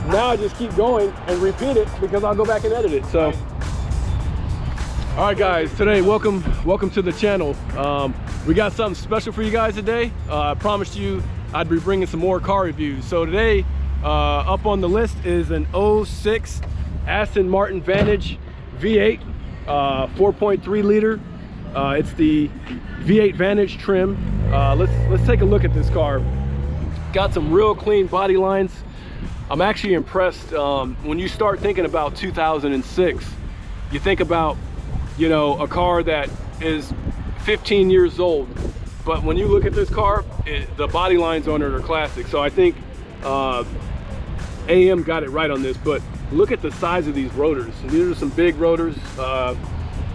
now I just keep going and repeat it because I'll go back and edit it. So, all right, guys, today, welcome to the channel. We got something special for you guys today. I promised you I'd be bringing some more car reviews. So today, up on the list is an 06 Aston Martin Vantage V8, 4.3 liter. It's the V8 Vantage trim. Let's take a look at this car. Got some real clean body lines. I'm actually impressed. When you start thinking about 2006, you think about, you know, a car that is 15 years old, but when you look at this car, the body lines on it are classic. So I think AM got it right on this. But look at the size of these rotors. These are some big rotors,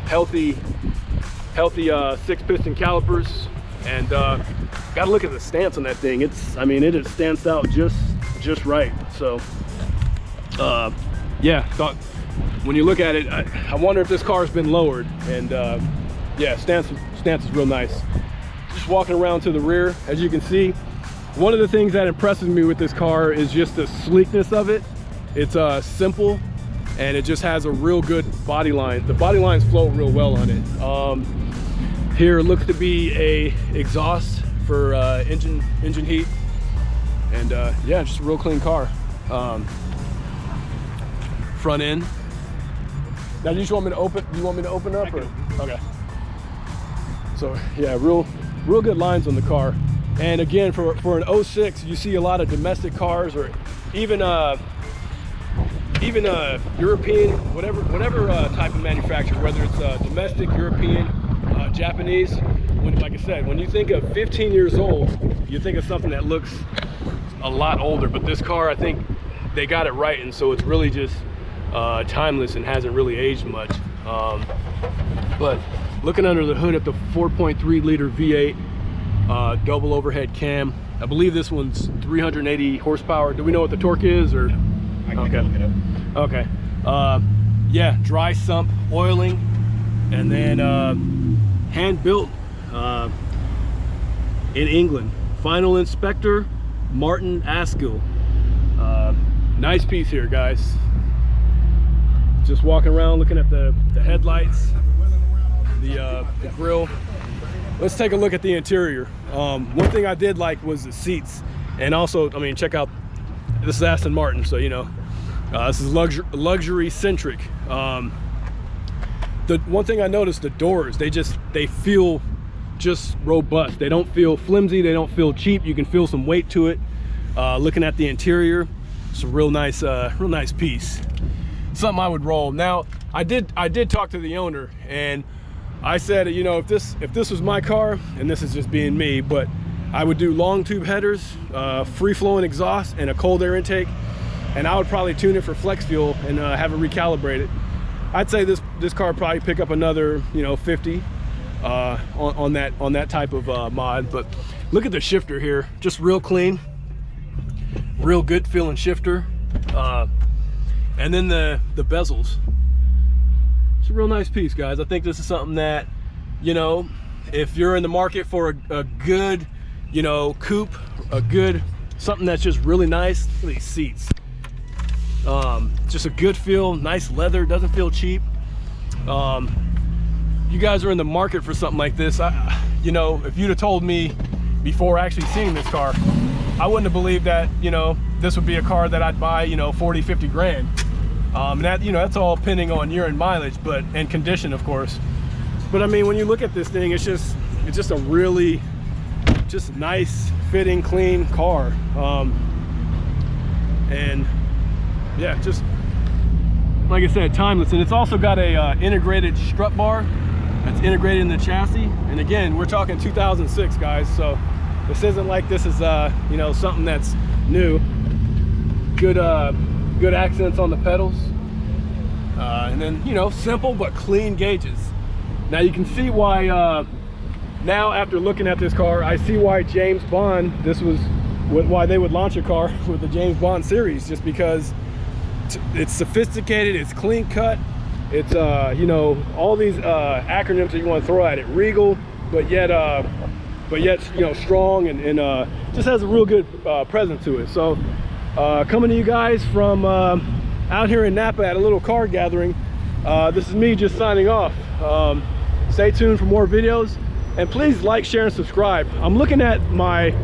healthy 6-piston calipers, and gotta look at the stance on that thing. I mean, it just stands out just right. So yeah, thought when you look at it, I wonder if this car has been lowered. And yeah, stance is real nice. Just walking around to the rear, as you can see, one of the things that impresses me with this car is just the sleekness of it. It's simple, and it just has a real good body line. The body lines float real well on it. Here looks to be a exhaust for engine heat, and yeah, just a real clean car. Front end. Now, you just want me to open? You want me to open up? Or? Okay. So yeah, real good lines on the car. And again, for an 06, you see a lot of domestic cars, or even European, whatever type of manufacturer, whether it's domestic, European, Japanese. Like I said, when you think of 15 years old, you think of something that looks a lot older. But this car, I think they got it right, and so it's really just timeless and hasn't really aged much. But looking under the hood at the 4.3 liter V8, double overhead cam. I believe this one's 380 horsepower. Do we know what the torque is, or? I can look it up. Okay. Yeah, dry sump oiling, and then hand built in England. Final inspector, Martin Askill. Nice piece here, guys. Just walking around looking at the headlights, the grill. Let's take a look at the interior. One thing I did like was the seats, and also, I mean, check out, this is Aston Martin, so you know, this is luxury centric. The one thing I noticed, the doors, they feel just robust. They don't feel flimsy, they don't feel cheap. You can feel some weight to it. Looking at the interior, it's a real nice piece. Something I would roll. Now, I did talk to the owner, and I said, you know, if this was my car, and this is just being me, but I would do long tube headers, free flowing exhaust, and a cold air intake, and I would probably tune it for flex fuel and have it recalibrated. I'd say this car would probably pick up another, you know, 50 on that type of mod. But look at the shifter here, just real clean, real good feeling shifter. And then the bezels. It's a real nice piece, guys. I think this is something that, you know, if you're in the market for a good, you know, coupe, something that's just really nice. Look at these seats. Just a good feel, nice leather, doesn't feel cheap. You guys are in the market for something like this. You know, if you'd have told me before actually seeing this car, I wouldn't have believed that, you know, this would be a car that I'd buy, you know, 40, 50 grand. And that, you know, that's all depending on year and mileage, and condition, of course. But I mean, when you look at this thing, it's just a really just nice fitting, clean car. And yeah, just like I said, timeless. And it's also got a integrated strut bar that's integrated in the chassis. And again, we're talking 2006, guys, so this isn't like this is you know, something that's new. Good accents on the pedals, and then, you know, simple but clean gauges. Now you can see why, now after looking at this car, I see why James Bond, why they would launch a car with the James Bond series, just because it's sophisticated, it's clean cut, it's you know, all these acronyms that you want to throw at it, regal, but yet you know, strong, and just has a real good presence to it. So Coming to you guys from out here in Napa at a little car gathering. This is me just signing off. Stay tuned for more videos, and please like, share, and subscribe. I'm looking at my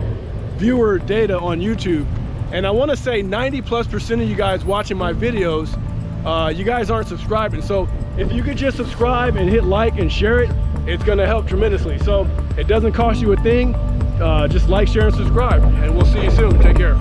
viewer data on YouTube, and I want to say 90+% of you guys watching my videos, you guys aren't subscribing. So if you could just subscribe and hit like and share it, it's going to help tremendously. So it doesn't cost you a thing. Just like, share, and subscribe, and we'll see you soon. Take care.